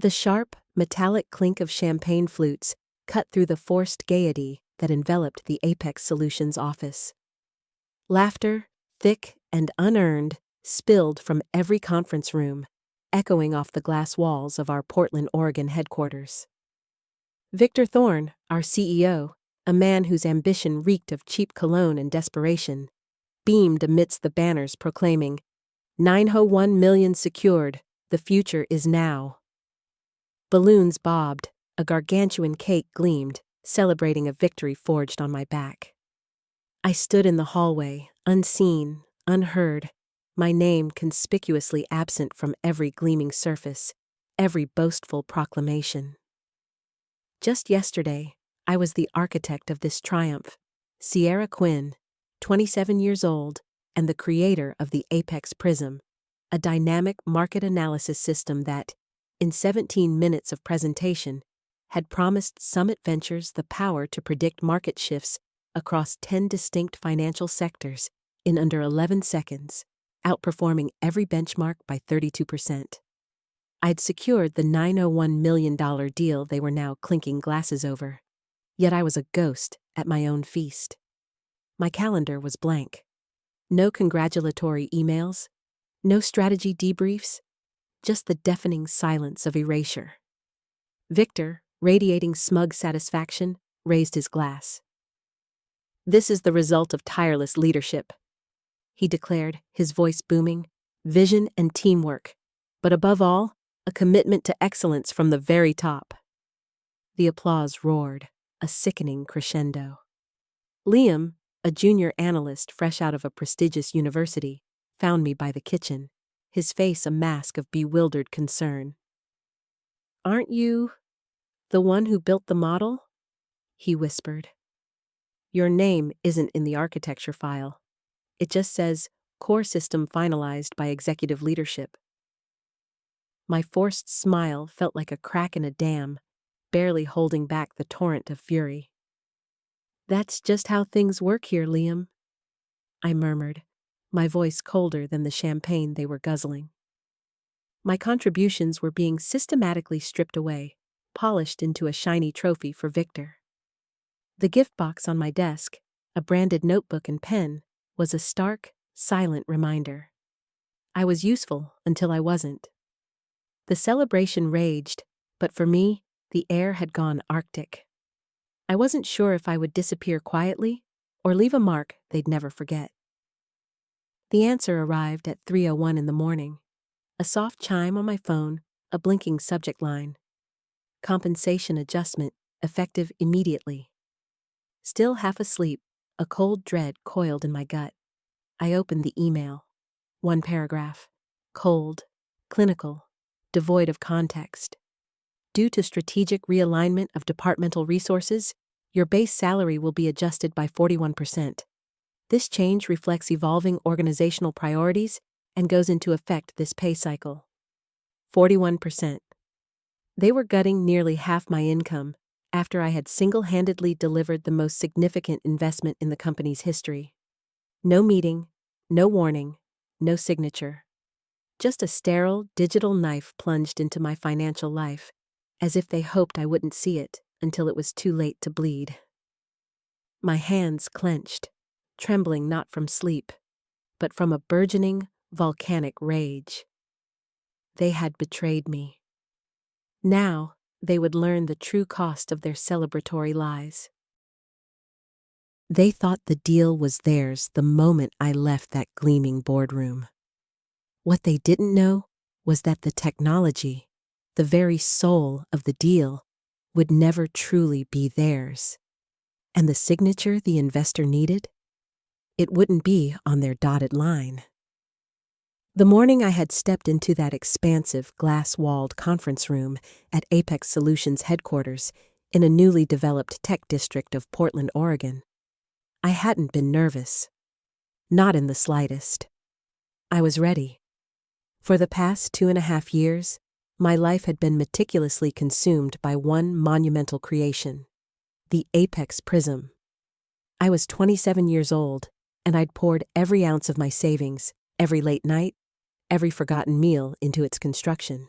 The sharp, metallic clink of champagne flutes cut through the forced gaiety that enveloped the Apex Solutions office. Laughter, thick and unearned, spilled from every conference room, echoing off the glass walls of our Portland, Oregon headquarters. Victor Thorne, our CEO, a man whose ambition reeked of cheap cologne and desperation, beamed amidst the banners proclaiming, "901 million secured, the future is now." Balloons bobbed, a gargantuan cake gleamed, celebrating a victory forged on my back. I stood in the hallway, unseen, unheard, my name conspicuously absent from every gleaming surface, every boastful proclamation. Just yesterday, I was the architect of this triumph, Sierra Quinn, 27 years old, and the creator of the Apex Prism, a dynamic market analysis system that, in 17 minutes of presentation, had promised Summit Ventures the power to predict market shifts across 10 distinct financial sectors in under 11 seconds, outperforming every benchmark by 32%. I'd secured the $901 million deal they were now clinking glasses over, yet I was a ghost at my own feast. My calendar was blank. No congratulatory emails, no strategy debriefs, just the deafening silence of erasure. Victor, radiating smug satisfaction, raised his glass. "This is the result of tireless leadership," he declared, his voice booming, "vision and teamwork, but above all, a commitment to excellence from the very top." The applause roared, a sickening crescendo. Liam, a junior analyst fresh out of a prestigious university, found me by the kitchen, his face a mask of bewildered concern. "Aren't you the one who built the model?" he whispered. "Your name isn't in the architecture file. It just says, core system finalized by executive leadership." My forced smile felt like a crack in a dam, barely holding back the torrent of fury. "That's just how things work here, Liam," I murmured, my voice colder than the champagne they were guzzling. My contributions were being systematically stripped away, polished into a shiny trophy for Victor. The gift box on my desk, a branded notebook and pen, was a stark, silent reminder. I was useful until I wasn't. The celebration raged, but for me, the air had gone arctic. I wasn't sure if I would disappear quietly or leave a mark they'd never forget. The answer arrived at 3:01 in the morning. A soft chime on my phone, a blinking subject line. Compensation adjustment, effective immediately. Still half asleep, a cold dread coiled in my gut. I opened the email. One paragraph. Cold, clinical, devoid of context. "Due to strategic realignment of departmental resources, your base salary will be adjusted by 41%. This change reflects evolving organizational priorities and goes into effect this pay cycle." 41%. They were gutting nearly half my income after I had single-handedly delivered the most significant investment in the company's history. No meeting, no warning, no signature. Just a sterile, digital knife plunged into my financial life, as if they hoped I wouldn't see it until it was too late to bleed. My hands clenched, trembling not from sleep, but from a burgeoning, volcanic rage. They had betrayed me. Now, they would learn the true cost of their celebratory lies. They thought the deal was theirs the moment I left that gleaming boardroom. What they didn't know was that the technology, the very soul of the deal, would never truly be theirs. And the signature the investor needed? It wouldn't be on their dotted line. The morning I had stepped into that expansive, glass-walled conference room at Apex Solutions headquarters in a newly developed tech district of Portland, Oregon, I hadn't been nervous. Not in the slightest. I was ready. For the past 2.5 years, my life had been meticulously consumed by one monumental creation, the Apex Prism. I was 27 years old, and I'd poured every ounce of my savings, every late night, every forgotten meal into its construction.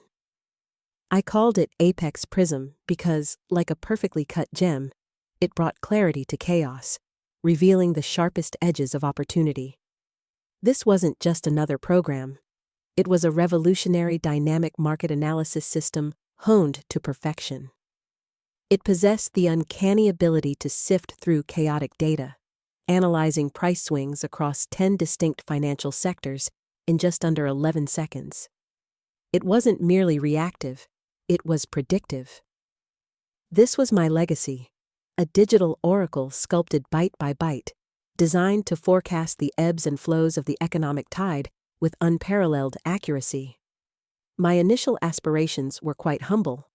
I called it Apex Prism because, like a perfectly cut gem, it brought clarity to chaos, revealing the sharpest edges of opportunity. This wasn't just another program. It was a revolutionary dynamic market analysis system honed to perfection. It possessed the uncanny ability to sift through chaotic data, analyzing price swings across 10 distinct financial sectors in just under 11 seconds. It wasn't merely reactive, it was predictive. This was my legacy, a digital oracle sculpted byte by byte, designed to forecast the ebbs and flows of the economic tide with unparalleled accuracy. My initial aspirations were quite humble: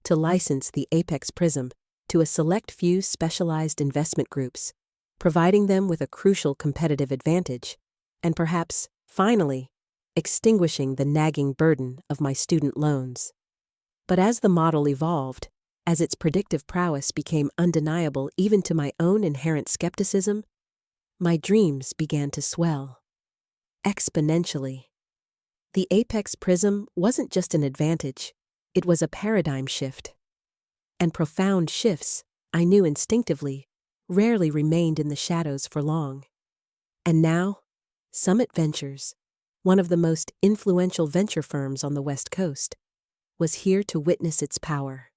to license the Apex Prism to a select few specialized investment groups, providing them with a crucial competitive advantage, and perhaps, finally, extinguishing the nagging burden of my student loans. But as the model evolved, as its predictive prowess became undeniable even to my own inherent skepticism, my dreams began to swell. Exponentially. The Apex Prism wasn't just an advantage, it was a paradigm shift. And profound shifts, I knew instinctively, rarely remained in the shadows for long. And now, Summit Ventures, one of the most influential venture firms on the West Coast, was here to witness its power.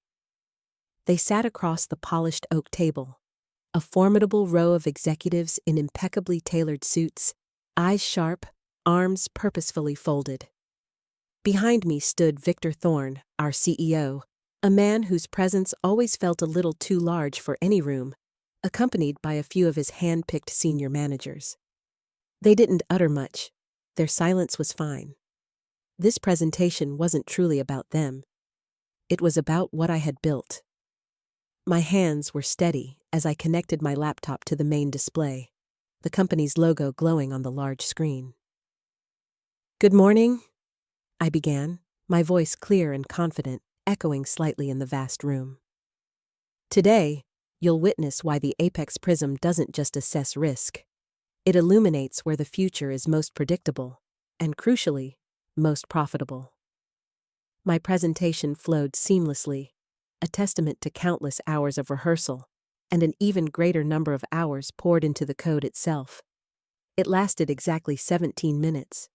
They sat across the polished oak table, a formidable row of executives in impeccably tailored suits, eyes sharp, arms purposefully folded. Behind me stood Victor Thorne, our CEO, a man whose presence always felt a little too large for any room, accompanied by a few of his hand-picked senior managers. They didn't utter much. Their silence was fine. This presentation wasn't truly about them. It was about what I had built. My hands were steady as I connected my laptop to the main display, the company's logo glowing on the large screen. "Good morning," I began, my voice clear and confident, echoing slightly in the vast room. "Today, you'll witness why the Apex Prism doesn't just assess risk. It illuminates where the future is most predictable, and crucially, most profitable." My presentation flowed seamlessly, a testament to countless hours of rehearsal, and an even greater number of hours poured into the code itself. It lasted exactly 17 minutes.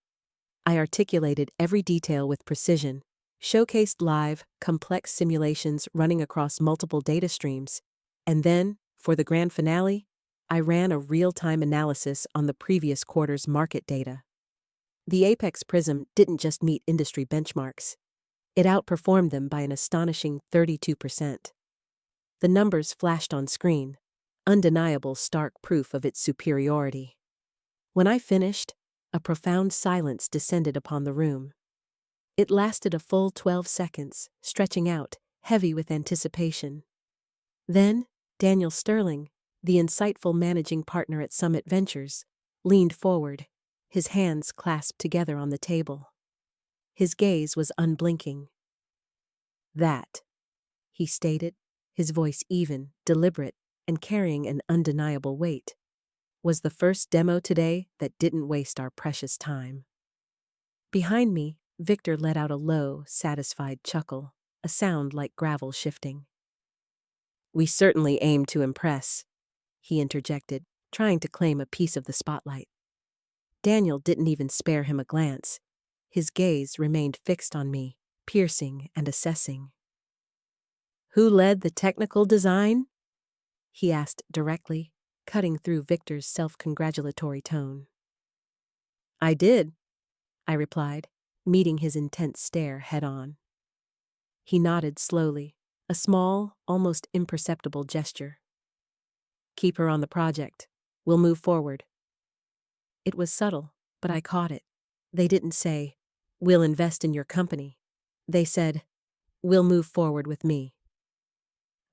I articulated every detail with precision, showcased live, complex simulations running across multiple data streams, and then, for the grand finale, I ran a real-time analysis on the previous quarter's market data. The Apex Prism didn't just meet industry benchmarks. It outperformed them by an astonishing 32%. The numbers flashed on screen, undeniable stark proof of its superiority. When I finished, a profound silence descended upon the room. It lasted a full 12 seconds, stretching out, heavy with anticipation. Then, Daniel Sterling, the insightful managing partner at Summit Ventures, leaned forward, his hands clasped together on the table. His gaze was unblinking. "That," he stated, his voice even, deliberate, and carrying an undeniable weight, "was the first demo today that didn't waste our precious time." Behind me, Victor let out a low, satisfied chuckle, a sound like gravel shifting. "We certainly aim to impress," he interjected, trying to claim a piece of the spotlight. Daniel didn't even spare him a glance. His gaze remained fixed on me, piercing and assessing. "Who led the technical design?" he asked directly, cutting through Victor's self-congratulatory tone. "I did," I replied, meeting his intense stare head-on. He nodded slowly, a small, almost imperceptible gesture. "Keep her on the project. We'll move forward." It was subtle, but I caught it. They didn't say, "We'll invest in your company." They said, "We'll move forward with me."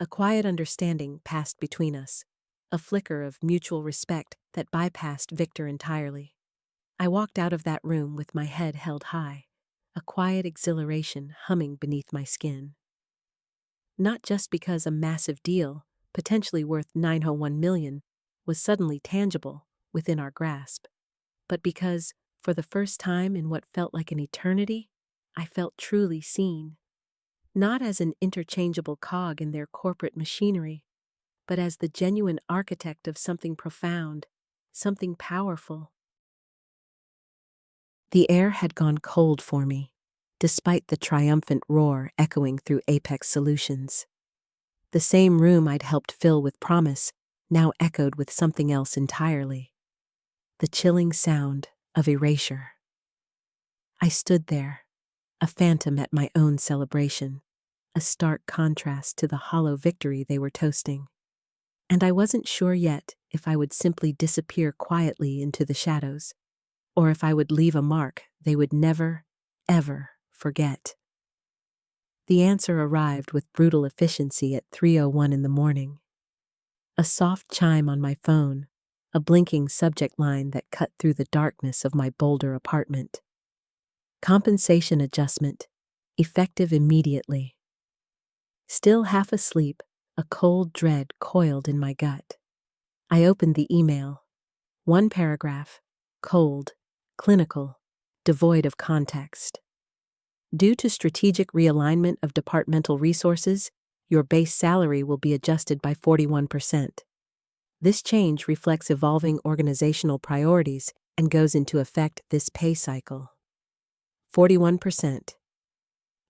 A quiet understanding passed between us, a flicker of mutual respect that bypassed Victor entirely. I walked out of that room with my head held high, a quiet exhilaration humming beneath my skin. Not just because a massive deal, potentially worth $901 million, was suddenly tangible, within our grasp, but because, for the first time in what felt like an eternity, I felt truly seen. not as an interchangeable cog in their corporate machinery, but as the genuine architect of something profound, something powerful. The air had gone cold for me, despite the triumphant roar echoing through Apex Solutions. The same room I'd helped fill with promise now echoed with something else entirely: the chilling sound of erasure. I stood there, a phantom at my own celebration, a stark contrast to the hollow victory they were toasting. And I wasn't sure yet if I would simply disappear quietly into the shadows, or if I would leave a mark they would never, ever forget. The answer arrived with brutal efficiency at 3:01 in the morning. A soft chime on my phone, a blinking subject line that cut through the darkness of my Boulder apartment. Compensation adjustment, effective immediately. Still half asleep, a cold dread coiled in my gut. I opened the email. One paragraph, cold, clinical, devoid of context. Due to strategic realignment of departmental resources, your base salary will be adjusted by 41%. This change reflects evolving organizational priorities and goes into effect this pay cycle. 41%.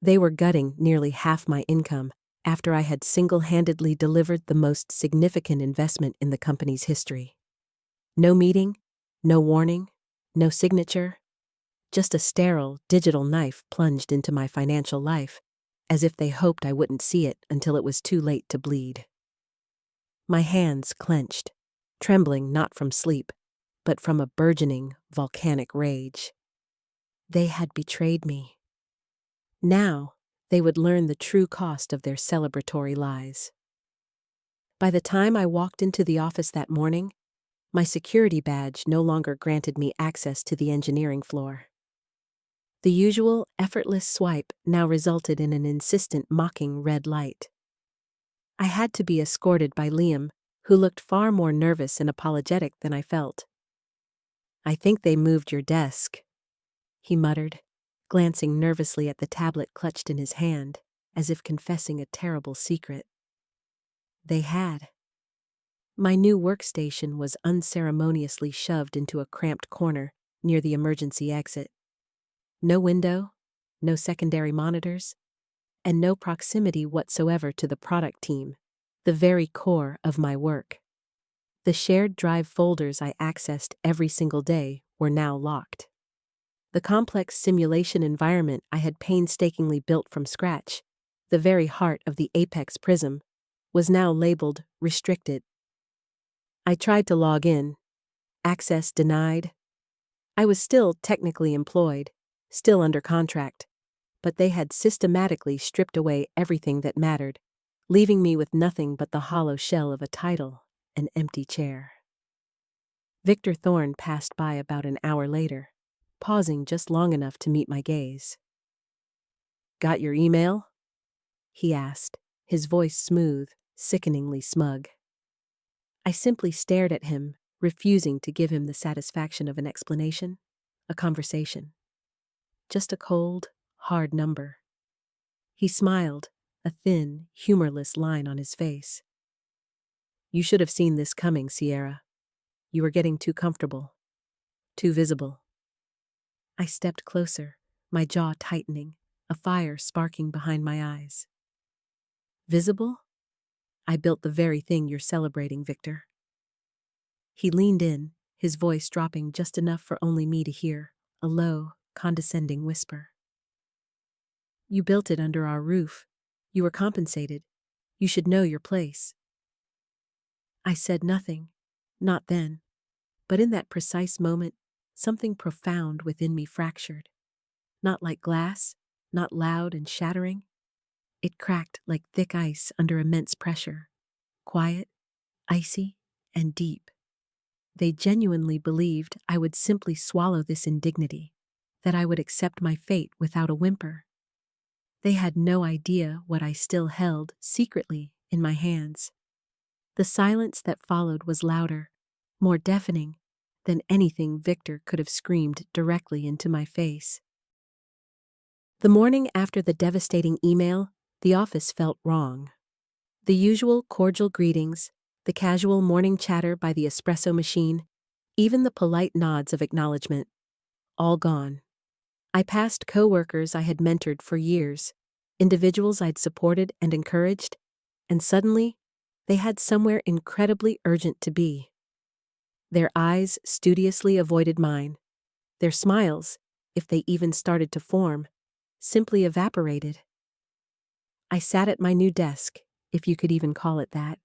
They were gutting nearly half my income after I had single-handedly delivered the most significant investment in the company's history. No meeting, no warning, no signature, just a sterile digital knife plunged into my financial life, as if they hoped I wouldn't see it until it was too late to bleed. My hands clenched, trembling not from sleep, but from a burgeoning, volcanic rage. They had betrayed me. Now, they would learn the true cost of their celebratory lies. By the time I walked into the office that morning, my security badge no longer granted me access to the engineering floor. The usual effortless swipe now resulted in an insistent mocking red light. I had to be escorted by Liam, who looked far more nervous and apologetic than I felt. "I think they moved your desk," he muttered, glancing nervously at the tablet clutched in his hand, as if confessing a terrible secret. They had. My new workstation was unceremoniously shoved into a cramped corner near the emergency exit. No window, no secondary monitors, and no proximity whatsoever to the product team, the very core of my work. The shared drive folders I accessed every single day were now locked. The complex simulation environment I had painstakingly built from scratch, the very heart of the Apex Prism, was now labeled restricted. I tried to log in. Access denied. I was still technically employed, still under contract, but they had systematically stripped away everything that mattered, leaving me with nothing but the hollow shell of a title, an empty chair. Victor Thorne passed by about an hour later, pausing just long enough to meet my gaze. "Got your email?" he asked, his voice smooth, sickeningly smug. I simply stared at him, refusing to give him the satisfaction of an explanation, a conversation. Just a cold, hard number. He smiled, a thin, humorless line on his face. "You should have seen this coming, Sierra. You were getting too comfortable, too visible." I stepped closer, my jaw tightening, a fire sparking behind my eyes. "Visible? I built the very thing you're celebrating, Victor." He leaned in, his voice dropping just enough for only me to hear, a low, condescending whisper. "You built it under our roof. You were compensated. You should know your place." I said nothing, not then, but in that precise moment, something profound within me fractured. Not like glass, not loud and shattering. It cracked like thick ice under immense pressure, quiet, icy, and deep. They genuinely believed I would simply swallow this indignity, that I would accept my fate without a whimper. They had no idea what I still held secretly in my hands. The silence that followed was louder, more deafening, than anything Victor could have screamed directly into my face. The morning after the devastating email, The office felt wrong. The usual cordial greetings, the casual morning chatter by the espresso machine, even the polite nods of acknowledgement, all gone. I passed coworkers I had mentored for years, individuals I'd supported and encouraged, and suddenly, they had somewhere incredibly urgent to be. Their eyes studiously avoided mine. Their smiles, if they even started to form, simply evaporated. I sat at my new desk, if you could even call it that.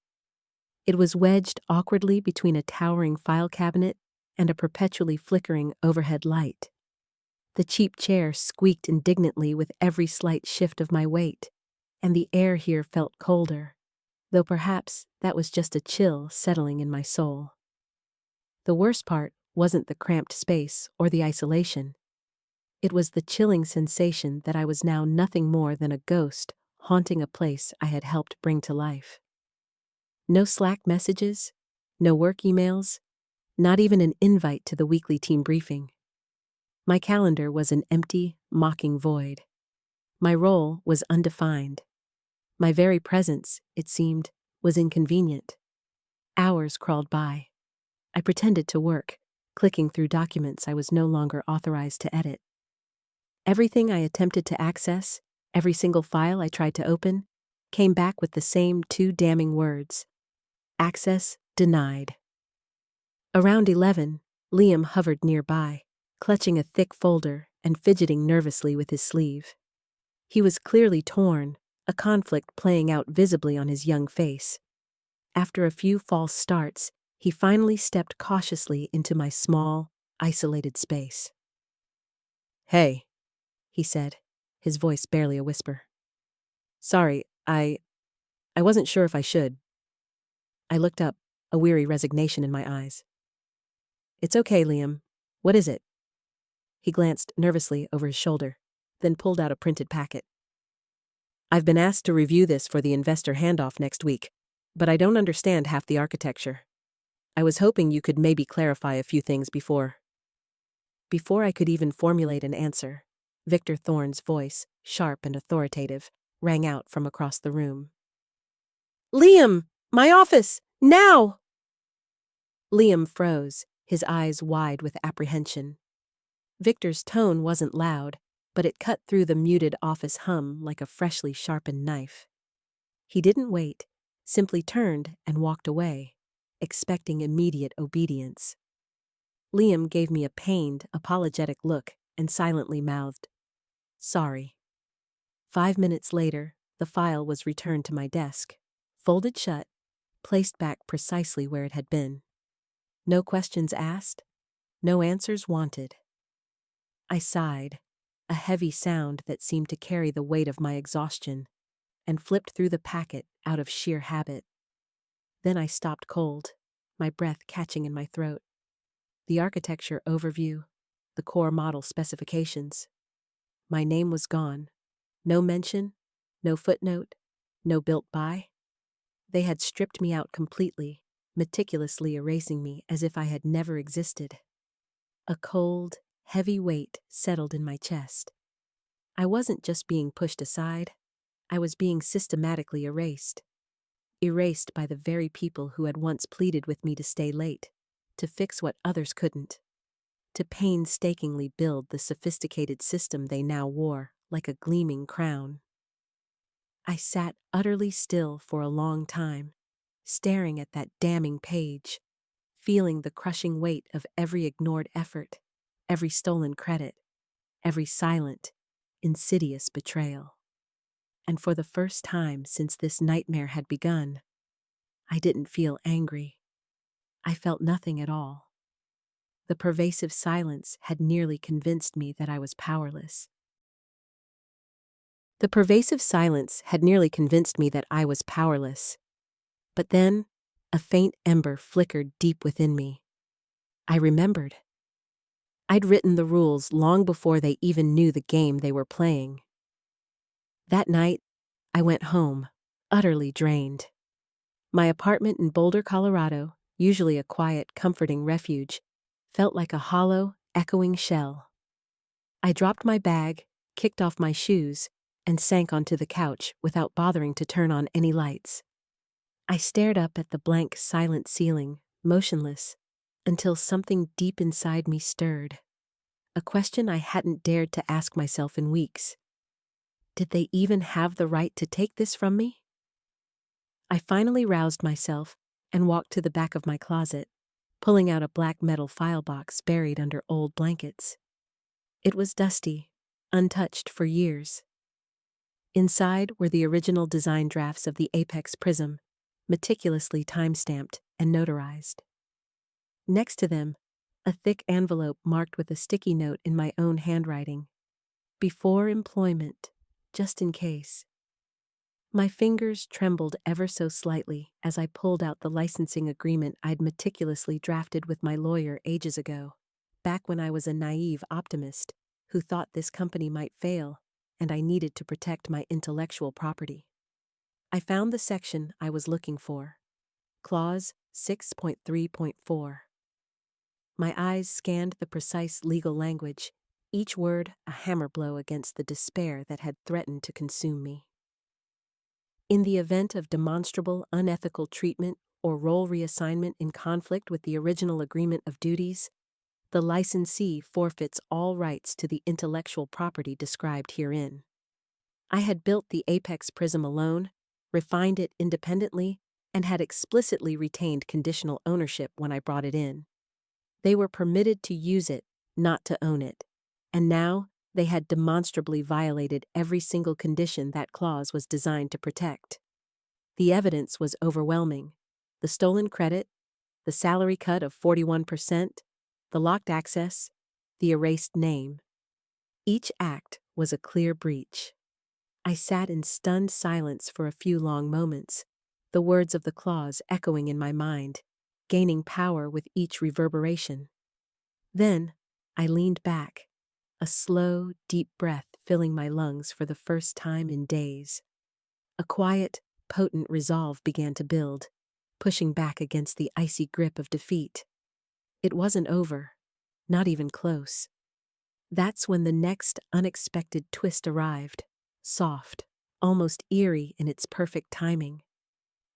It was wedged awkwardly between a towering file cabinet and a perpetually flickering overhead light. The cheap chair squeaked indignantly with every slight shift of my weight, and the air here felt colder, though perhaps that was just a chill settling in my soul. The worst part wasn't the cramped space or the isolation. It was the chilling sensation that I was now nothing more than a ghost haunting a place I had helped bring to life. No Slack messages, no work emails, not even an invite to the weekly team briefing. My calendar was an empty, mocking void. My role was undefined. My very presence, it seemed, was inconvenient. Hours crawled by. I pretended to work, clicking through documents I was no longer authorized to edit. Everything I attempted to access, every single file I tried to open, came back with the same two damning words: access denied. Around 11, Liam hovered nearby, clutching a thick folder and fidgeting nervously with his sleeve. He was clearly torn, a conflict playing out visibly on his young face. After a few false starts, he finally stepped cautiously into my small, isolated space. "Hey," he said, his voice barely a whisper. "Sorry, I wasn't sure if I should." I looked up, a weary resignation in my eyes. "It's okay, Liam. What is it?" He glanced nervously over his shoulder, then pulled out a printed packet. "I've been asked to review this for the investor handoff next week, but I don't understand half the architecture. I was hoping you could maybe clarify a few things before." Before I could even formulate an answer, Victor Thorne's voice, sharp and authoritative, rang out from across the room. "Liam! My office! Now!" Liam froze, his eyes wide with apprehension. Victor's tone wasn't loud, but it cut through the muted office hum like a freshly sharpened knife. He didn't wait, simply turned and walked away, expecting immediate obedience. Liam gave me a pained, apologetic look and silently mouthed, "Sorry." 5 minutes later, the file was returned to my desk, folded shut, placed back precisely where it had been. No questions asked, no answers wanted. I sighed, a heavy sound that seemed to carry the weight of my exhaustion, and flipped through the packet out of sheer habit. Then I stopped cold, my breath catching in my throat. The architecture overview, the core model specifications. My name was gone. No mention, no footnote, no built by. They had stripped me out completely, meticulously erasing me as if I had never existed. A cold, heavy weight settled in my chest. I wasn't just being pushed aside, I was being systematically erased. Erased by the very people who had once pleaded with me to stay late, to fix what others couldn't, to painstakingly build the sophisticated system they now wore like a gleaming crown. I sat utterly still for a long time, staring at that damning page, feeling the crushing weight of every ignored effort, every stolen credit, every silent, insidious betrayal. And for the first time since this nightmare had begun, I didn't feel angry. I felt nothing at all. The pervasive silence had nearly convinced me that I was powerless. But then, a faint ember flickered deep within me. I remembered. I'd written the rules long before they even knew the game they were playing. That night, I went home, utterly drained. My apartment in Boulder, Colorado, usually a quiet, comforting refuge, felt like a hollow, echoing shell. I dropped my bag, kicked off my shoes, and sank onto the couch without bothering to turn on any lights. I stared up at the blank, silent ceiling, motionless, until something deep inside me stirred. A question I hadn't dared to ask myself in weeks. Did they even have the right to take this from me? I finally roused myself and walked to the back of my closet, pulling out a black metal file box buried under old blankets. It was dusty, untouched for years. Inside were the original design drafts of the Apex Prism, meticulously time-stamped and notarized. Next to them, a thick envelope marked with a sticky note in my own handwriting. Before employment, just in case. My fingers trembled ever so slightly as I pulled out the licensing agreement I'd meticulously drafted with my lawyer ages ago, back when I was a naive optimist who thought this company might fail and I needed to protect my intellectual property. I found the section I was looking for. Clause 6.3.4. My eyes scanned the precise legal language, each word a hammer blow against the despair that had threatened to consume me. In the event of demonstrable unethical treatment or role reassignment in conflict with the original agreement of duties, the licensee forfeits all rights to the intellectual property described herein. I had built the Apex Prism alone, refined it independently, and had explicitly retained conditional ownership when I brought it in. They were permitted to use it, not to own it, and now they had demonstrably violated every single condition that clause was designed to protect. The evidence was overwhelming. The stolen credit, the salary cut of 41%, the locked access, the erased name. Each act was a clear breach. I sat in stunned silence for a few long moments, the words of the clause echoing in my mind, gaining power with each reverberation. Then, I leaned back, a slow, deep breath filling my lungs for the first time in days. A quiet, potent resolve began to build, pushing back against the icy grip of defeat. It wasn't over, not even close. That's when the next unexpected twist arrived, soft, almost eerie in its perfect timing.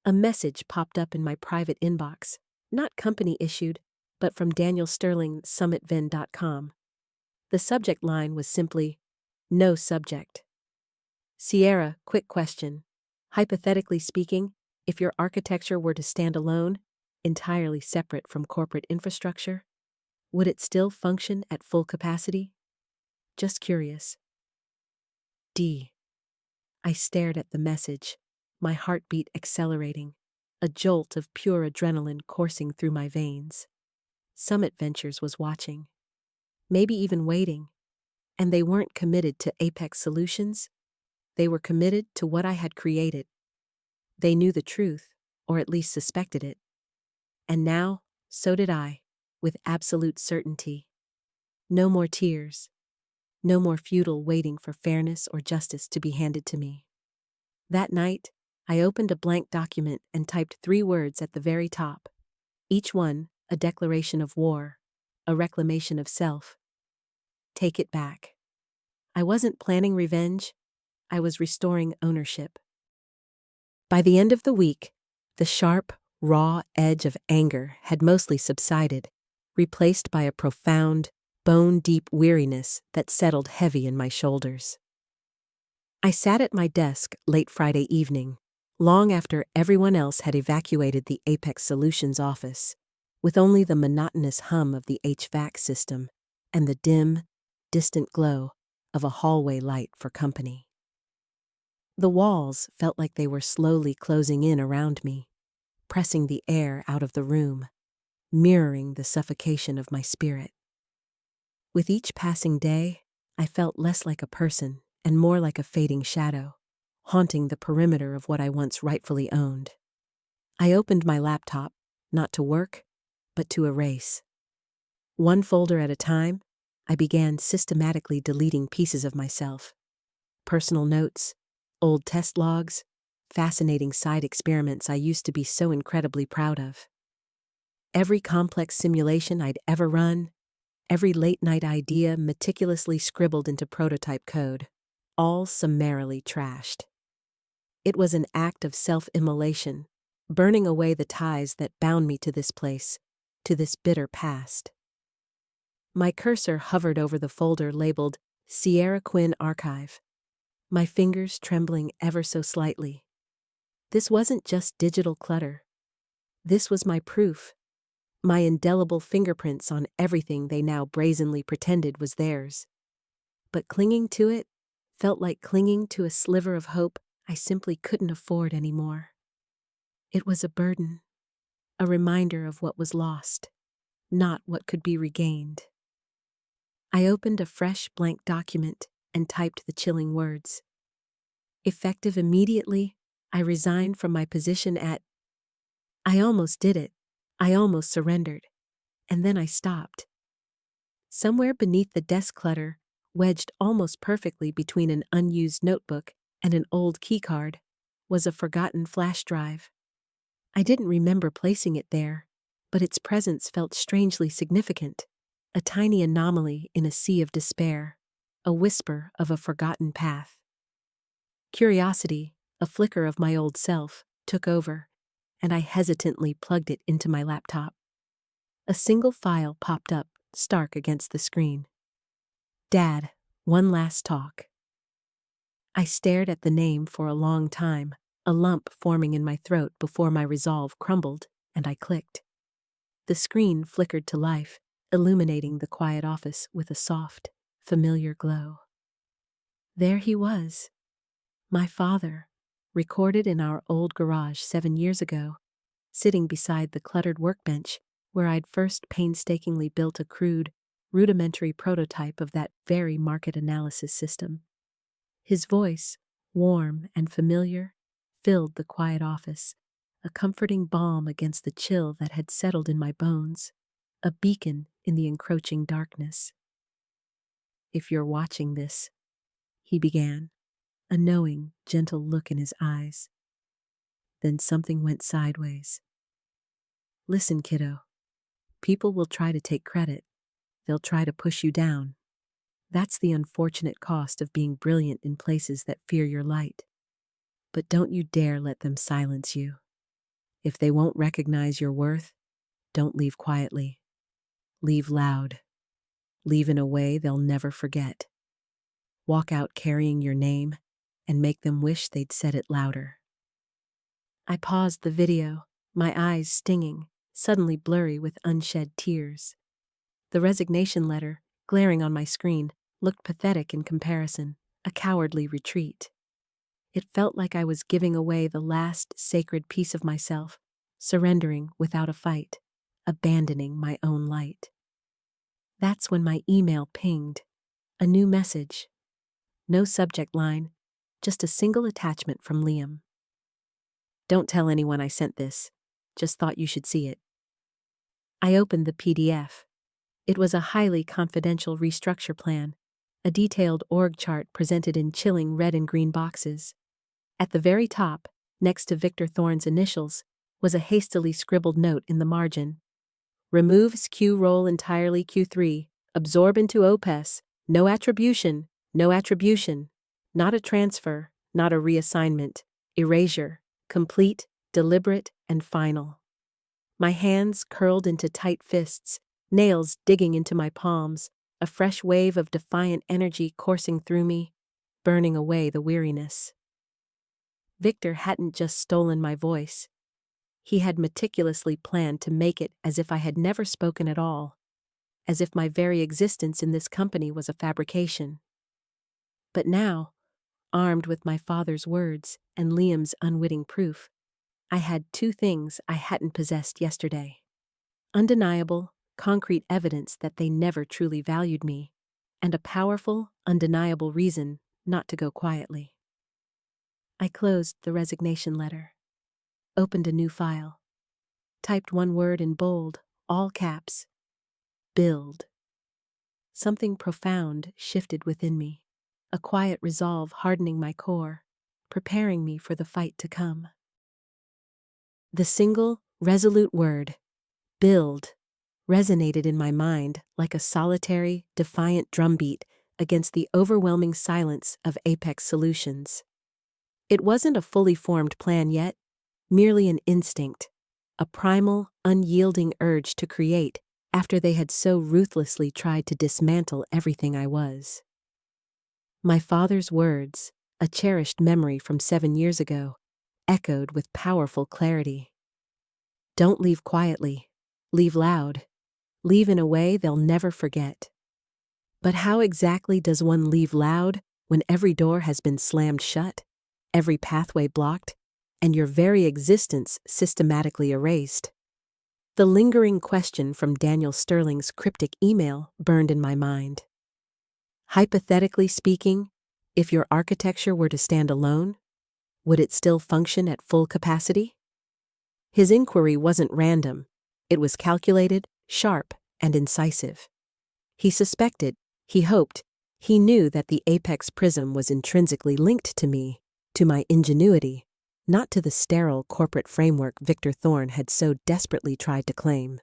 A message popped up in my private inbox, not company-issued, but from Daniel Sterling, summitven.com. The subject line was simply, "No subject." Sierra, quick question. Hypothetically speaking, if your architecture were to stand alone, entirely separate from corporate infrastructure, would it still function at full capacity? Just curious. D. I stared at the message, my heartbeat accelerating, a jolt of pure adrenaline coursing through my veins. Summit Ventures was watching, maybe even waiting, and they weren't committed to Apex Solutions. They were committed to what I had created. They knew the truth, or at least suspected it. And now, so did I, with absolute certainty. No more tears. No more futile waiting for fairness or justice to be handed to me. That night, I opened a blank document and typed 3 words at the very top, each one a declaration of war, a reclamation of self. Take it back. I wasn't planning revenge. I was restoring ownership. By the end of the week, the sharp, raw edge of anger had mostly subsided, replaced by a profound, bone-deep weariness that settled heavy in my shoulders. I sat at my desk late Friday evening, long after everyone else had evacuated the Apex Solutions office, with only the monotonous hum of the HVAC system and the dim, distant glow of a hallway light for company. The walls felt like they were slowly closing in around me, pressing the air out of the room, mirroring the suffocation of my spirit. With each passing day, I felt less like a person and more like a fading shadow, haunting the perimeter of what I once rightfully owned. I opened my laptop, not to work, but to erase. One folder at a time, I began systematically deleting pieces of myself. Personal notes, old test logs, fascinating side experiments I used to be so incredibly proud of. Every complex simulation I'd ever run, every late-night idea meticulously scribbled into prototype code. all summarily trashed. It was an act of self-immolation, burning away the ties that bound me to this place, to this bitter past. My cursor hovered over the folder labeled Sierra Quinn Archive, my fingers trembling ever so slightly. This wasn't just digital clutter. This was my proof, my indelible fingerprints on everything they now brazenly pretended was theirs. But clinging to it felt like clinging to a sliver of hope I simply couldn't afford anymore. It was a burden, a reminder of what was lost, not what could be regained. I opened a fresh blank document and typed the chilling words. Effective immediately, I resigned from my position at. I almost did it. I almost surrendered. And then I stopped. Somewhere beneath the desk clutter, wedged almost perfectly between an unused notebook and an old keycard, was a forgotten flash drive. I didn't remember placing it there, but its presence felt strangely significant, a tiny anomaly in a sea of despair, a whisper of a forgotten path. Curiosity, a flicker of my old self, took over, and I hesitantly plugged it into my laptop. A single file popped up, stark against the screen. Dad, one last talk. I stared at the name for a long time, a lump forming in my throat before my resolve crumbled, and I clicked. The screen flickered to life, illuminating the quiet office with a soft, familiar glow. There he was, my father, recorded in our old garage 7 years ago, sitting beside the cluttered workbench where I'd first painstakingly built a crude, rudimentary prototype of that very market analysis system. His voice, warm and familiar, filled the quiet office, a comforting balm against the chill that had settled in my bones, a beacon in the encroaching darkness. If you're watching this, he began, a knowing, gentle look in his eyes. Then something went sideways. Listen, kiddo. People will try to take credit. They'll try to push you down. That's the unfortunate cost of being brilliant in places that fear your light. But don't you dare let them silence you. If they won't recognize your worth, don't leave quietly. Leave loud. Leave in a way they'll never forget. Walk out carrying your name and make them wish they'd said it louder. I paused the video, my eyes stinging, suddenly blurry with unshed tears. The resignation letter, glaring on my screen, looked pathetic in comparison, a cowardly retreat. It felt like I was giving away the last sacred piece of myself, surrendering without a fight, abandoning my own light. That's when my email pinged. A new message. No subject line, just a single attachment from Liam. Don't tell anyone I sent this. Just thought you should see it. I opened the PDF. It was a highly confidential restructure plan, a detailed org chart presented in chilling red and green boxes. At the very top, next to Victor Thorne's initials, was a hastily scribbled note in the margin. Removes Q role entirely Q3, absorb into OPES, no attribution, no attribution, not a transfer, not a reassignment, erasure, complete, deliberate, and final. My hands curled into tight fists, nails digging into my palms, a fresh wave of defiant energy coursing through me, burning away the weariness. Victor hadn't just stolen my voice. He had meticulously planned to make it as if I had never spoken at all, as if my very existence in this company was a fabrication. But now, armed with my father's words and Liam's unwitting proof, I had two things I hadn't possessed yesterday. Undeniable, concrete evidence that they never truly valued me, and a powerful, undeniable reason not to go quietly. I closed the resignation letter, opened a new file, typed one word in bold, all caps, build. Something profound shifted within me, a quiet resolve hardening my core, preparing me for the fight to come. The single, resolute word, build, resonated in my mind like a solitary, defiant drumbeat against the overwhelming silence of Apex Solutions. It wasn't a fully formed plan yet, merely an instinct, a primal, unyielding urge to create after they had so ruthlessly tried to dismantle everything I was. My father's words, a cherished memory from 7 years ago, echoed with powerful clarity. Don't leave quietly. Leave loud. Leave in a way they'll never forget. But how exactly does one leave loud when every door has been slammed shut, every pathway blocked, and your very existence systematically erased? The lingering question from Daniel Sterling's cryptic email burned in my mind. Hypothetically speaking, if your architecture were to stand alone, would it still function at full capacity? His inquiry wasn't random. It was calculated, sharp, and incisive. He suspected, he hoped, he knew that the Apex Prism was intrinsically linked to me, to my ingenuity, not to the sterile corporate framework Victor Thorne had so desperately tried to claim.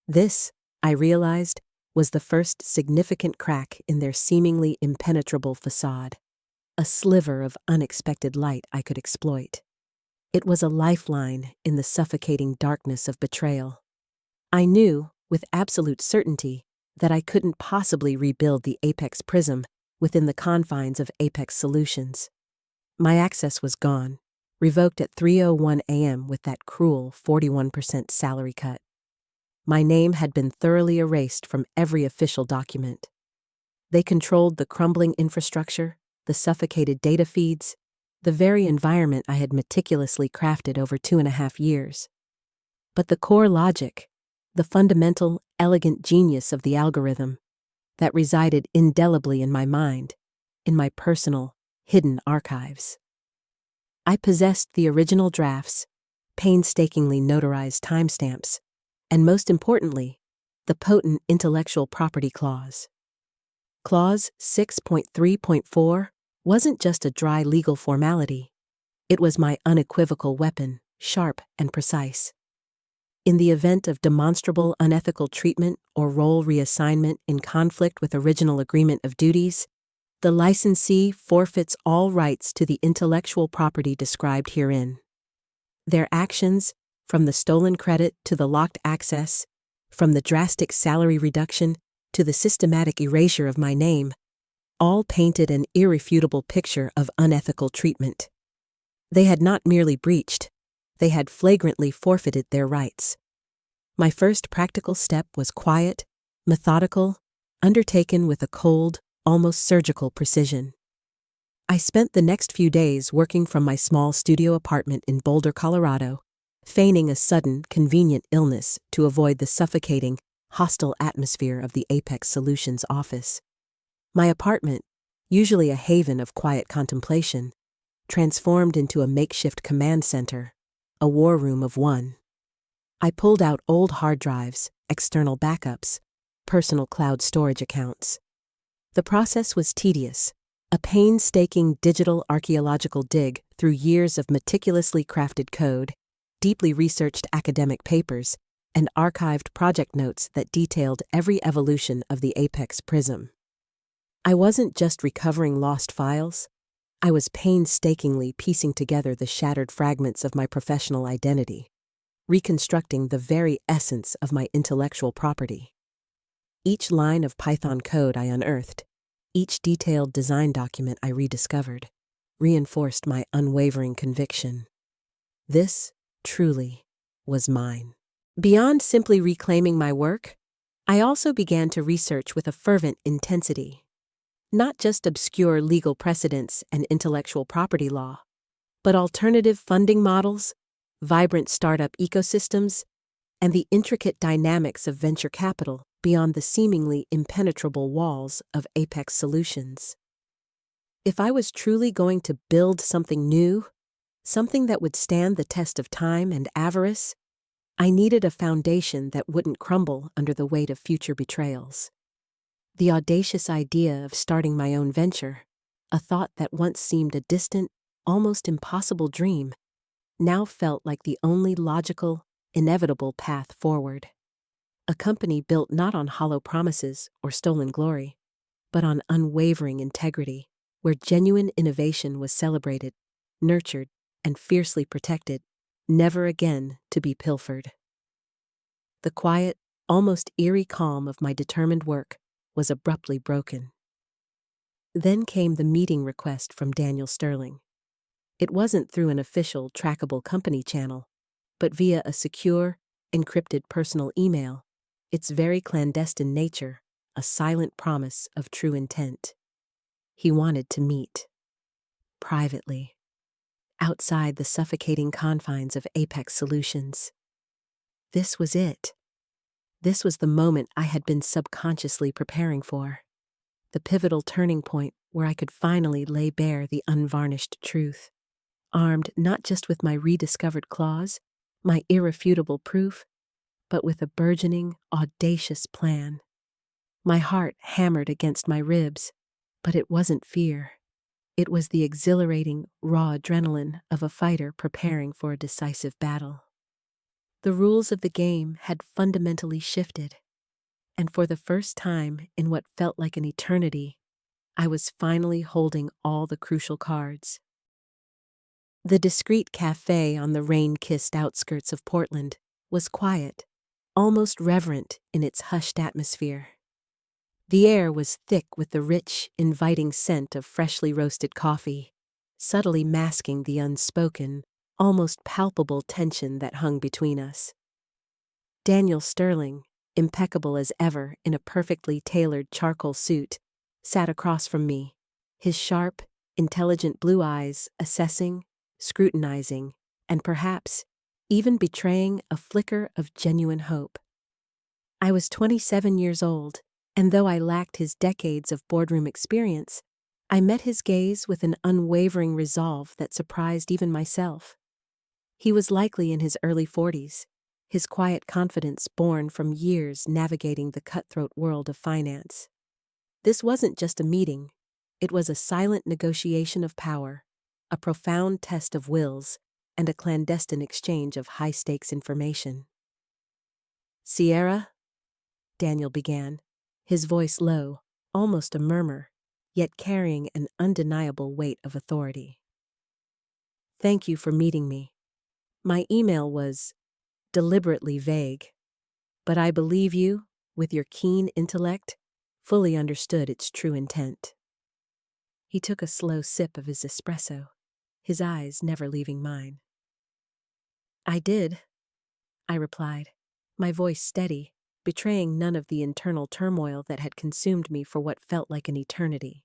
This, I realized, was the first significant crack in their seemingly impenetrable facade, a sliver of unexpected light I could exploit. It was a lifeline in the suffocating darkness of betrayal. I knew, with absolute certainty, that I couldn't possibly rebuild the Apex Prism within the confines of Apex Solutions. My access was gone, revoked at 3:01 a.m. with that cruel 41% salary cut. My name had been thoroughly erased from every official document. They controlled the crumbling infrastructure, the suffocated data feeds, the very environment I had meticulously crafted over 2.5 years. But the core logic, the fundamental, elegant genius of the algorithm, that resided indelibly in my mind, in my personal, hidden archives. I possessed the original drafts, painstakingly notarized timestamps, and most importantly, the potent intellectual property clause. Clause 6.3.4 wasn't just a dry legal formality. It was my unequivocal weapon, sharp and precise. In the event of demonstrable unethical treatment or role reassignment in conflict with original agreement of duties, the licensee forfeits all rights to the intellectual property described herein. Their actions, from the stolen credit to the locked access, from the drastic salary reduction to the systematic erasure of my name, all painted an irrefutable picture of unethical treatment. They had not merely breached, they had flagrantly forfeited their rights. My first practical step was quiet, methodical, undertaken with a cold, almost surgical precision. I spent the next few days working from my small studio apartment in Boulder, Colorado, feigning a sudden, convenient illness to avoid the suffocating, hostile atmosphere of the Apex Solutions office. My apartment, usually a haven of quiet contemplation, transformed into a makeshift command center, a war room of one. I pulled out old hard drives, external backups, personal cloud storage accounts. The process was tedious, a painstaking digital archaeological dig through years of meticulously crafted code, deeply researched academic papers, and archived project notes that detailed every evolution of the Apex Prism. I wasn't just recovering lost files, I was painstakingly piecing together the shattered fragments of my professional identity, reconstructing the very essence of my intellectual property. Each line of Python code I unearthed, each detailed design document I rediscovered, reinforced my unwavering conviction. This, truly, was mine. Beyond simply reclaiming my work, I also began to research with a fervent intensity. Not just obscure legal precedents and intellectual property law, but alternative funding models, vibrant startup ecosystems, and the intricate dynamics of venture capital beyond the seemingly impenetrable walls of Apex Solutions. If I was truly going to build something new, something that would stand the test of time and avarice, I needed a foundation that wouldn't crumble under the weight of future betrayals. The audacious idea of starting my own venture, a thought that once seemed a distant, almost impossible dream, now felt like the only logical, inevitable path forward. A company built not on hollow promises or stolen glory, but on unwavering integrity, where genuine innovation was celebrated, nurtured, and fiercely protected, never again to be pilfered. The quiet, almost eerie calm of my determined work was abruptly broken. Then came the meeting request from Daniel Sterling. It wasn't through an official, trackable company channel, but via a secure, encrypted personal email, its very clandestine nature, a silent promise of true intent. He wanted to meet. Privately. Outside the suffocating confines of Apex Solutions. This was it. This was the moment I had been subconsciously preparing for. The pivotal turning point where I could finally lay bare the unvarnished truth. Armed not just with my rediscovered claws, my irrefutable proof, but with a burgeoning, audacious plan. My heart hammered against my ribs, but it wasn't fear. It was the exhilarating, raw adrenaline of a fighter preparing for a decisive battle. The rules of the game had fundamentally shifted, and for the first time in what felt like an eternity, I was finally holding all the crucial cards. The discreet cafe on the rain-kissed outskirts of Portland was quiet, almost reverent in its hushed atmosphere. The air was thick with the rich, inviting scent of freshly roasted coffee, subtly masking the unspoken, almost palpable tension that hung between us. Daniel Sterling, impeccable as ever in a perfectly tailored charcoal suit, sat across from me, his sharp, intelligent blue eyes assessing, scrutinizing, and perhaps even betraying a flicker of genuine hope. I was 27 years old, and though I lacked his decades of boardroom experience, I met his gaze with an unwavering resolve that surprised even myself. He was likely in his early 40s, his quiet confidence born from years navigating the cutthroat world of finance. This wasn't just a meeting, it was a silent negotiation of power, a profound test of wills, and a clandestine exchange of high-stakes information. "Sierra," Daniel began, his voice low, almost a murmur, yet carrying an undeniable weight of authority. "Thank you for meeting me. My email was deliberately vague, but I believe you, with your keen intellect, fully understood its true intent." He took a slow sip of his espresso, his eyes never leaving mine. "I did," I replied, my voice steady, betraying none of the internal turmoil that had consumed me for what felt like an eternity.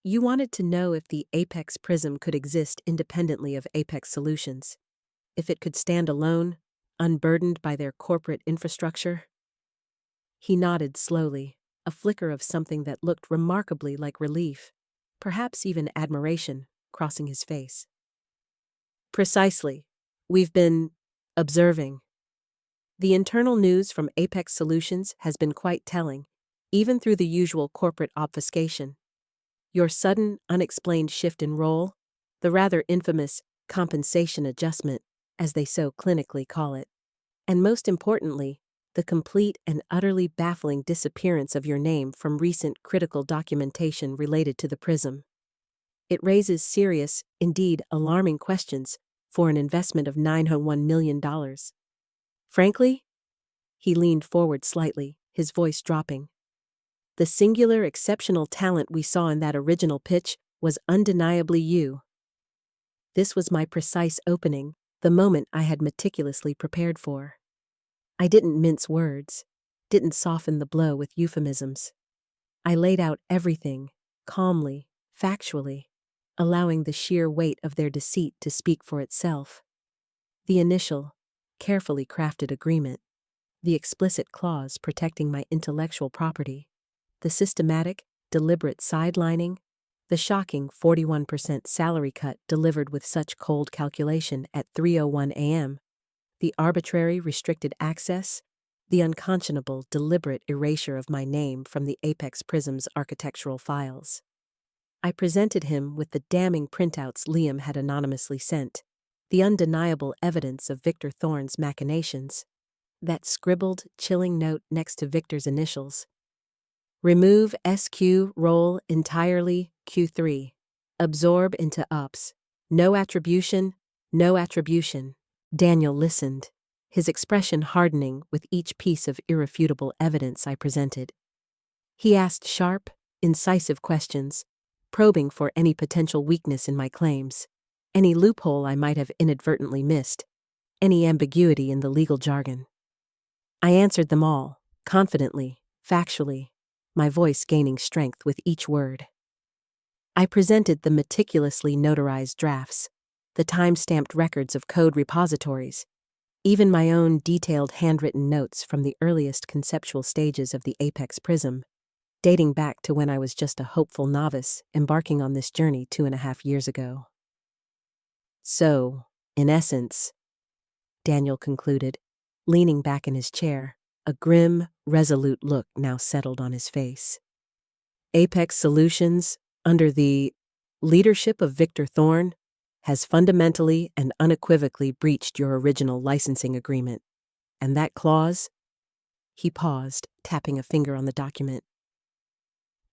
"You wanted to know if the Apex Prism could exist independently of Apex Solutions, if it could stand alone, unburdened by their corporate infrastructure?" He nodded slowly, a flicker of something that looked remarkably like relief, perhaps even admiration, crossing his face. "Precisely. We've been observing. The internal news from Apex Solutions has been quite telling, even through the usual corporate obfuscation. Your sudden, unexplained shift in role, the rather infamous compensation adjustment, as they so clinically call it, and most importantly, the complete and utterly baffling disappearance of your name from recent critical documentation related to the Prism. It raises serious, indeed alarming questions for an investment of $901 million. Frankly," he leaned forward slightly, his voice dropping, "the singular, exceptional talent we saw in that original pitch was undeniably you." This was my precise opening, the moment I had meticulously prepared for. I didn't mince words, didn't soften the blow with euphemisms. I laid out everything, calmly, factually, allowing the sheer weight of their deceit to speak for itself. The initial, carefully crafted agreement, the explicit clause protecting my intellectual property, the systematic, deliberate sidelining, the shocking 41% salary cut delivered with such cold calculation at 3:01 a.m., the arbitrary restricted access, the unconscionable deliberate erasure of my name from the Apex Prism's architectural files. I presented him with the damning printouts Liam had anonymously sent, the undeniable evidence of Victor Thorne's machinations, that scribbled, chilling note next to Victor's initials. Remove SQ role entirely Q3. Absorb into UPS. No attribution, no attribution. Daniel listened, his expression hardening with each piece of irrefutable evidence I presented. He asked sharp, incisive questions, probing for any potential weakness in my claims, any loophole I might have inadvertently missed, any ambiguity in the legal jargon. I answered them all, confidently, factually, my voice gaining strength with each word. I presented the meticulously notarized drafts, the time-stamped records of code repositories, even my own detailed handwritten notes from the earliest conceptual stages of the Apex Prism, dating back to when I was just a hopeful novice embarking on this journey 2.5 years ago. So, in essence, Daniel concluded, leaning back in his chair, a grim, resolute look now settled on his face. Apex Solutions, under the leadership of Victor Thorne, has fundamentally and unequivocally breached your original licensing agreement. And that clause? He paused, tapping a finger on the document.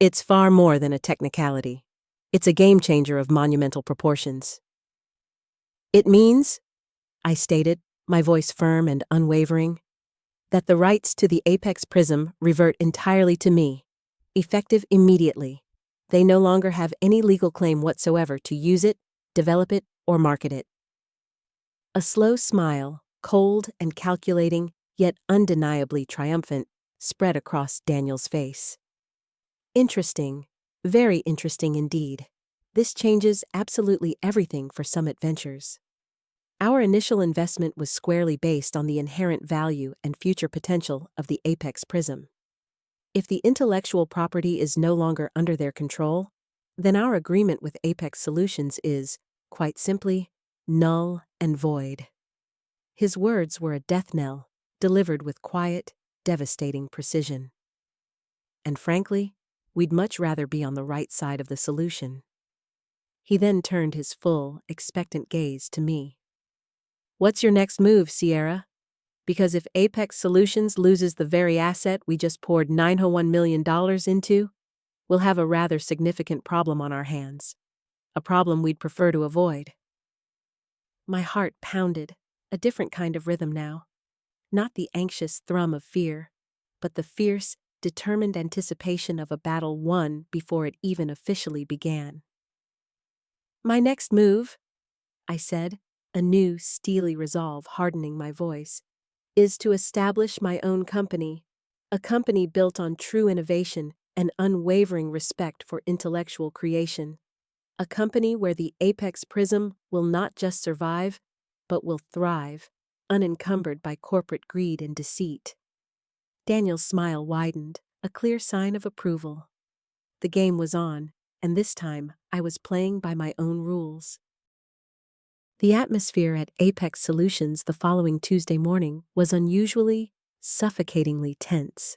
It's far more than a technicality. It's a game changer of monumental proportions. It means, I stated, my voice firm and unwavering, that the rights to the Apex Prism revert entirely to me, effective immediately. They no longer have any legal claim whatsoever to use it, develop it, or market it. A slow smile, cold and calculating, yet undeniably triumphant, spread across Daniel's face. Interesting, very interesting indeed. This changes absolutely everything for Summit Ventures. Our initial investment was squarely based on the inherent value and future potential of the Apex Prism. If the intellectual property is no longer under their control, then our agreement with Apex Solutions is, quite simply, null and void. His words were a death knell, delivered with quiet, devastating precision. And frankly, we'd much rather be on the right side of the solution. He then turned his full, expectant gaze to me. What's your next move, Sierra? Because if Apex Solutions loses the very asset we just poured $901 million into, we'll have a rather significant problem on our hands. A problem we'd prefer to avoid. My heart pounded, a different kind of rhythm now. Not the anxious thrum of fear, but the fierce, determined anticipation of a battle won before it even officially began. My next move, I said, a new, steely resolve hardening my voice, is to establish my own company, a company built on true innovation and unwavering respect for intellectual creation, a company where the Apex Prism will not just survive, but will thrive, unencumbered by corporate greed and deceit. Daniel's smile widened, a clear sign of approval. The game was on, and this time I was playing by my own rules. The atmosphere at Apex Solutions the following Tuesday morning was unusually, suffocatingly tense.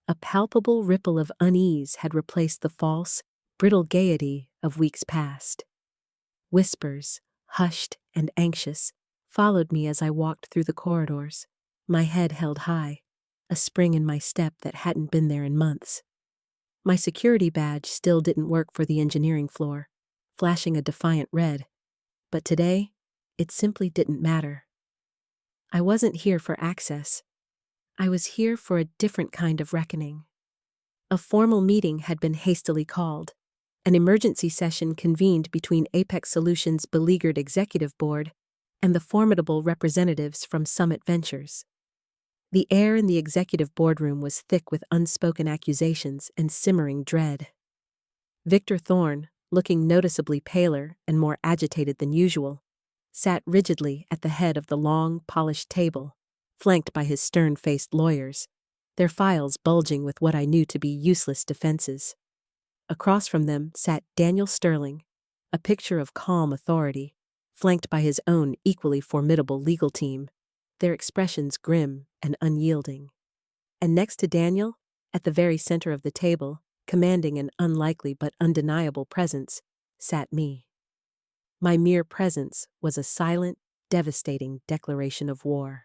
A palpable ripple of unease had replaced the false, brittle gaiety of weeks past. Whispers, hushed and anxious, followed me as I walked through the corridors, my head held high, a spring in my step that hadn't been there in months. My security badge still didn't work for the engineering floor, flashing a defiant red. But today, it simply didn't matter. I wasn't here for access. I was here for a different kind of reckoning. A formal meeting had been hastily called, an emergency session convened between Apex Solutions' beleaguered executive board and the formidable representatives from Summit Ventures. The air in the executive boardroom was thick with unspoken accusations and simmering dread. Victor Thorne, looking noticeably paler and more agitated than usual, sat rigidly at the head of the long, polished table, flanked by his stern-faced lawyers, their files bulging with what I knew to be useless defenses. Across from them sat Daniel Sterling, a picture of calm authority, flanked by his own equally formidable legal team, their expressions grim and unyielding. And next to Daniel, at the very center of the table, commanding an unlikely but undeniable presence, sat me. My mere presence was a silent, devastating declaration of war.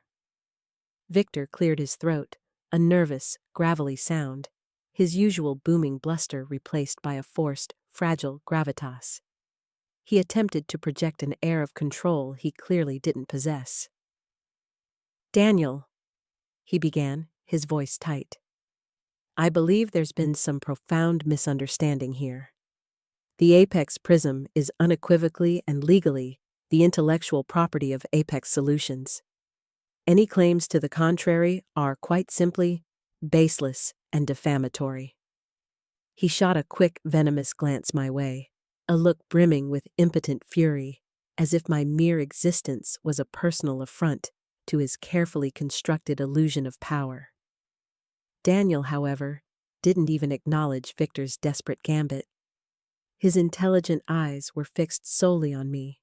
Victor cleared his throat, a nervous, gravelly sound, his usual booming bluster replaced by a forced, fragile gravitas. He attempted to project an air of control he clearly didn't possess. "Daniel," he began, his voice tight. "I believe there's been some profound misunderstanding here. The Apex Prism is unequivocally and legally the intellectual property of Apex Solutions. Any claims to the contrary are, quite simply, baseless and defamatory." He shot a quick, venomous glance my way, a look brimming with impotent fury, as if my mere existence was a personal affront to his carefully constructed illusion of power. Daniel, however, didn't even acknowledge Victor's desperate gambit. His intelligent eyes were fixed solely on me,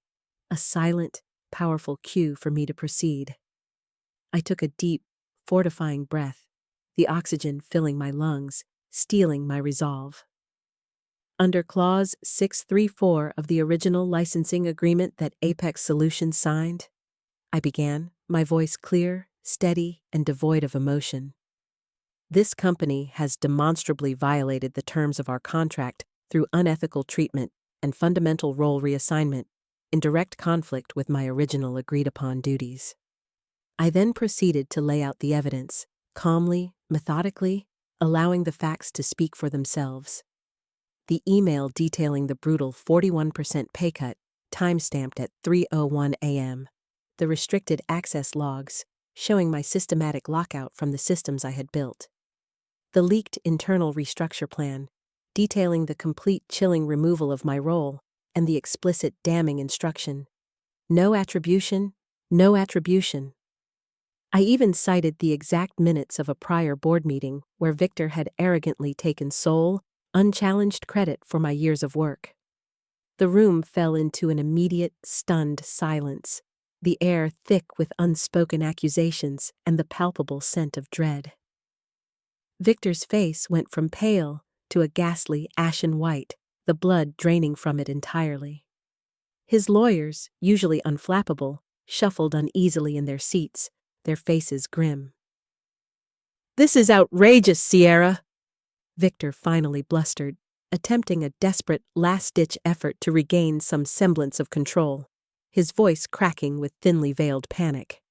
a silent, powerful cue for me to proceed. I took a deep, fortifying breath, the oxygen filling my lungs, steeling my resolve. "Under Clause 634 of the original licensing agreement that Apex Solutions signed," I began, my voice clear, steady, and devoid of emotion, "this company has demonstrably violated the terms of our contract through unethical treatment and fundamental role reassignment, in direct conflict with my original agreed-upon duties." I then proceeded to lay out the evidence, calmly, methodically, allowing the facts to speak for themselves. The email detailing the brutal 41% pay cut, timestamped at 3:01 a.m., the restricted access logs, showing my systematic lockout from the systems I had built, the leaked internal restructure plan, detailing the complete chilling removal of my role, and the explicit damning instruction, "No attribution, no attribution." I even cited the exact minutes of a prior board meeting where Victor had arrogantly taken sole, unchallenged credit for my years of work. The room fell into an immediate, stunned silence, the air thick with unspoken accusations and the palpable scent of dread. Victor's face went from pale to a ghastly ashen white, the blood draining from it entirely. His lawyers, usually unflappable, shuffled uneasily in their seats, their faces grim. "This is outrageous, Sierra," Victor finally blustered, attempting a desperate, last-ditch effort to regain some semblance of control, his voice cracking with thinly veiled panic.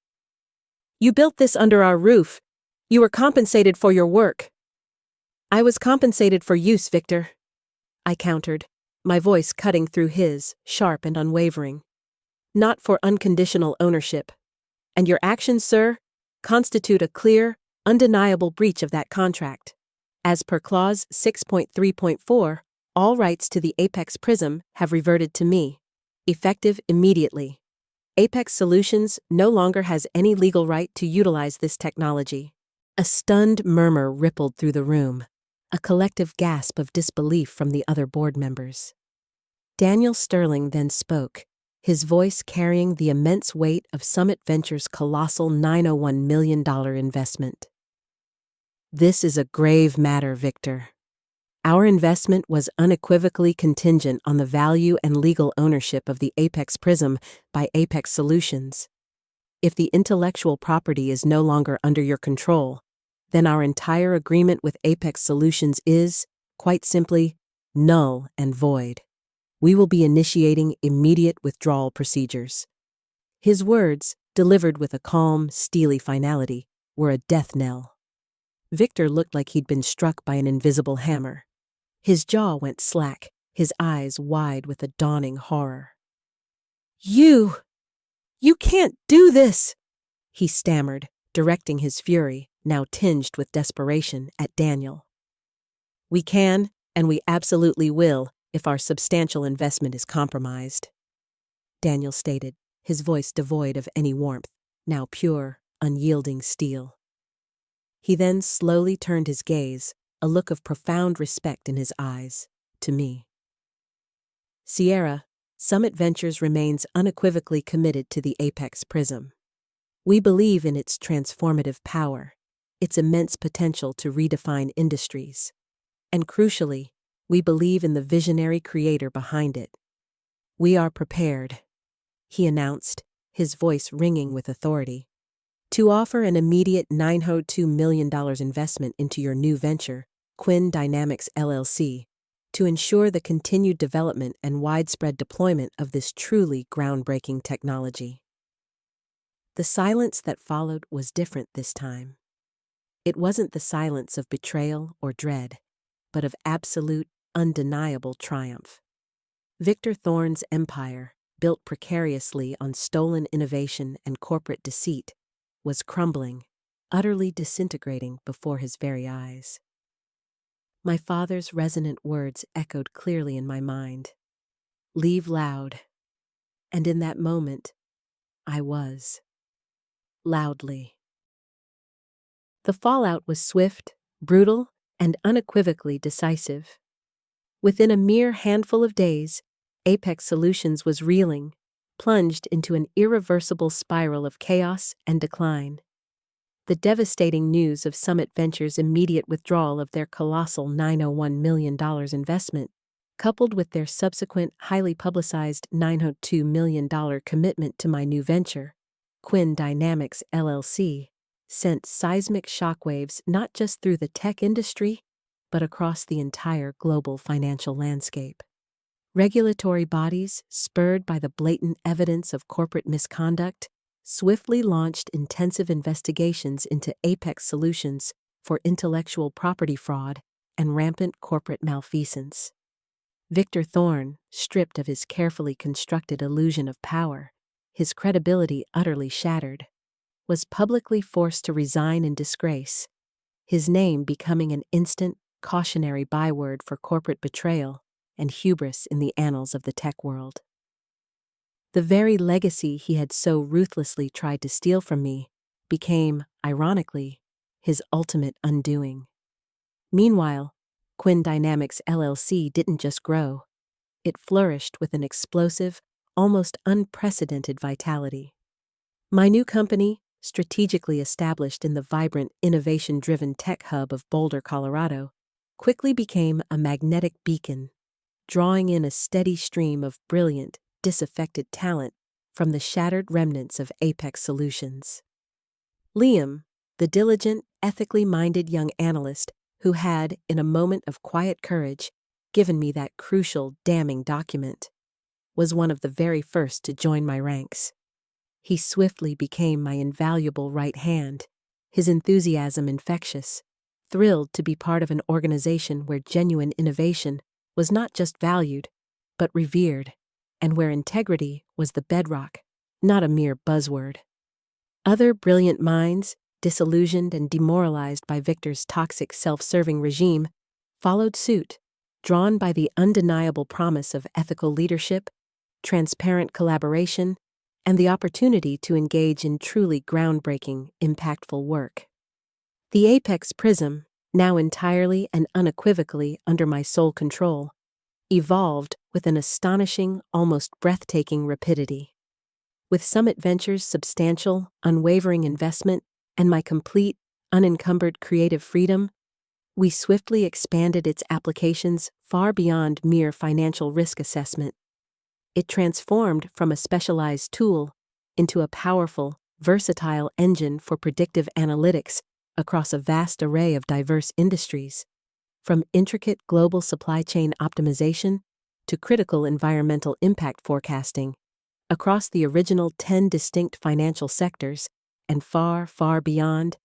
"You built this under our roof. You were compensated for your work." "I was compensated for use, Victor," I countered, my voice cutting through his, sharp and unwavering. "Not for unconditional ownership. And your actions, sir, constitute a clear, undeniable breach of that contract. As per Clause 6.3.4, all rights to the Apex Prism have reverted to me, effective immediately. Apex Solutions no longer has any legal right to utilize this technology." A stunned murmur rippled through the room, a collective gasp of disbelief from the other board members. Daniel Sterling then spoke, his voice carrying the immense weight of Summit Ventures' colossal $901 million investment. "This is a grave matter, Victor. Our investment was unequivocally contingent on the value and legal ownership of the Apex Prism by Apex Solutions. If the intellectual property is no longer under your control, then our entire agreement with Apex Solutions is, quite simply, null and void. We will be initiating immediate withdrawal procedures." His words, delivered with a calm, steely finality, were a death knell. Victor looked like he'd been struck by an invisible hammer. His jaw went slack, his eyes wide with a dawning horror. You can't do this," he stammered, directing his fury, now tinged with desperation, at Daniel. "We can, and we absolutely will, if our substantial investment is compromised," Daniel stated, his voice devoid of any warmth, now pure, unyielding steel. He then slowly turned his gaze, a look of profound respect in his eyes, to me. "Sierra, Summit Ventures remains unequivocally committed to the Apex Prism. We believe in its transformative power, its immense potential to redefine industries, and crucially, we believe in the visionary creator behind it. We are prepared," he announced, his voice ringing with authority, "to offer an immediate $902 million investment into your new venture, Quinn Dynamics LLC, to ensure the continued development and widespread deployment of this truly groundbreaking technology. The silence that followed was different this time. It wasn't the silence of betrayal or dread, but of absolute, undeniable triumph. Victor Thorn's empire, built precariously on stolen innovation and corporate deceit, was crumbling, utterly disintegrating before his very eyes. My father's resonant words echoed clearly in my mind. Leave loud. And in that moment, I was. Loudly. The fallout was swift, brutal, and unequivocally decisive. Within a mere handful of days, Apex Solutions was reeling, plunged into an irreversible spiral of chaos and decline. The devastating news of Summit Ventures' immediate withdrawal of their colossal $901 million investment, coupled with their subsequent highly publicized $902 million commitment to my new venture, Quinn Dynamics LLC, sent seismic shockwaves not just through the tech industry, but across the entire global financial landscape. Regulatory bodies, spurred by the blatant evidence of corporate misconduct, swiftly launched intensive investigations into Apex Solutions for intellectual property fraud and rampant corporate malfeasance. Victor Thorn, stripped of his carefully constructed illusion of power, his credibility utterly shattered, was publicly forced to resign in disgrace, his name becoming an instant, cautionary byword for corporate betrayal and hubris in the annals of the tech world. The very legacy he had so ruthlessly tried to steal from me became, ironically, his ultimate undoing. Meanwhile, Quinn Dynamics LLC didn't just grow. It flourished with an explosive, almost unprecedented vitality. My new company, strategically established in the vibrant, innovation-driven tech hub of Boulder, Colorado, quickly became a magnetic beacon, drawing in a steady stream of brilliant, disaffected talent from the shattered remnants of Apex Solutions. Liam, the diligent, ethically minded young analyst who had, in a moment of quiet courage, given me that crucial, damning document, was one of the very first to join my ranks. He swiftly became my invaluable right hand, his enthusiasm infectious, thrilled to be part of an organization where genuine innovation was not just valued, but revered, and where integrity was the bedrock, not a mere buzzword. Other brilliant minds, disillusioned and demoralized by Victor's toxic self-serving regime, followed suit, drawn by the undeniable promise of ethical leadership, transparent collaboration, and the opportunity to engage in truly groundbreaking, impactful work. The Apex Prism, now entirely and unequivocally under my sole control, evolved with an astonishing, almost breathtaking rapidity. With Summit Ventures' substantial, unwavering investment and my complete, unencumbered creative freedom, we swiftly expanded its applications far beyond mere financial risk assessment. It transformed from a specialized tool into a powerful, versatile engine for predictive analytics across a vast array of diverse industries, from intricate global supply chain optimization to critical environmental impact forecasting, across the original 10 distinct financial sectors and far, far beyond,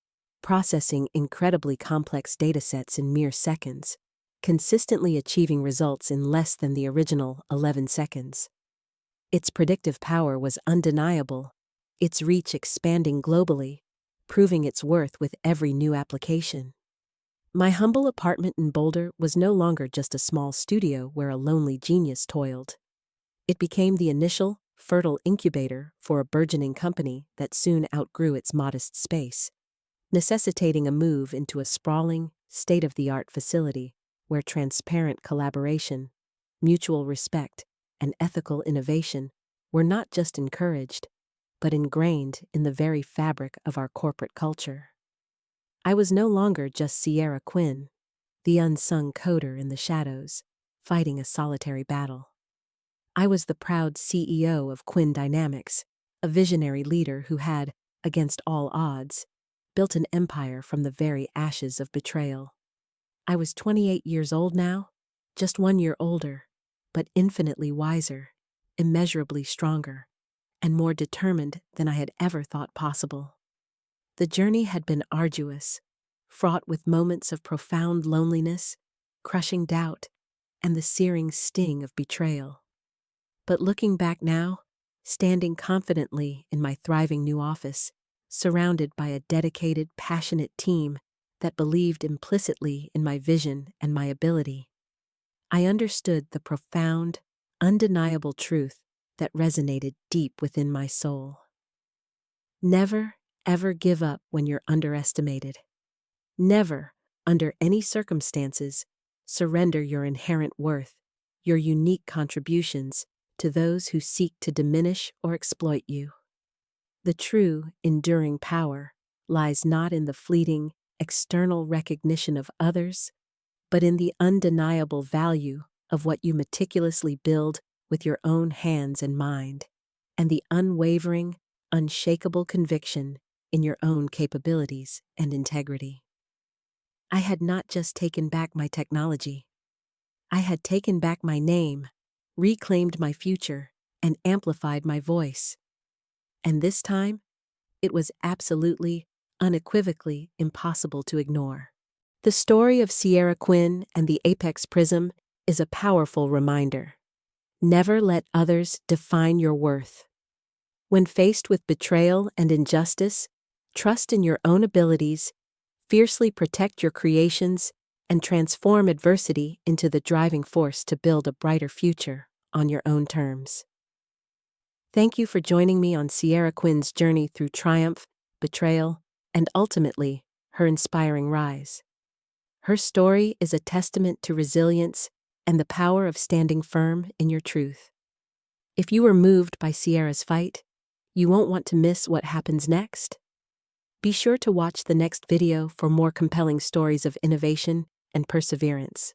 processing incredibly complex datasets in mere seconds, consistently achieving results in less than the original 11 seconds. Its predictive power was undeniable, its reach expanding globally, proving its worth with every new application. My humble apartment in Boulder was no longer just a small studio where a lonely genius toiled. It became the initial, fertile incubator for a burgeoning company that soon outgrew its modest space, necessitating a move into a sprawling, state-of-the-art facility where transparent collaboration, mutual respect, and ethical innovation were not just encouraged, but ingrained in the very fabric of our corporate culture. I was no longer just Sierra Quinn, the unsung coder in the shadows, fighting a solitary battle. I was the proud CEO of Quinn Dynamics, a visionary leader who had, against all odds, built an empire from the very ashes of betrayal. I was 28 years old now, just 1 year older, but infinitely wiser, immeasurably stronger, and more determined than I had ever thought possible. The journey had been arduous, fraught with moments of profound loneliness, crushing doubt, and the searing sting of betrayal. But looking back now, standing confidently in my thriving new office, surrounded by a dedicated, passionate team that believed implicitly in my vision and my ability, I understood the profound, undeniable truth that resonated deep within my soul. Never, ever give up when you're underestimated. Never, under any circumstances, surrender your inherent worth, your unique contributions, to those who seek to diminish or exploit you. The true, enduring power lies not in the fleeting, external recognition of others, but in the undeniable value of what you meticulously build with your own hands and mind, and the unwavering, unshakable conviction in your own capabilities and integrity. I had not just taken back my technology. I had taken back my name, reclaimed my future, and amplified my voice. And this time, it was absolutely, unequivocally impossible to ignore. The story of Sierra Quinn and the Apex Prism is a powerful reminder. Never let others define your worth. When faced with betrayal and injustice, trust in your own abilities, fiercely protect your creations, and transform adversity into the driving force to build a brighter future on your own terms. Thank you for joining me on Sierra Quinn's journey through triumph, betrayal, and ultimately, her inspiring rise. Her story is a testament to resilience and the power of standing firm in your truth. If you were moved by Sierra's fight, you won't want to miss what happens next. Be sure to watch the next video for more compelling stories of innovation and perseverance.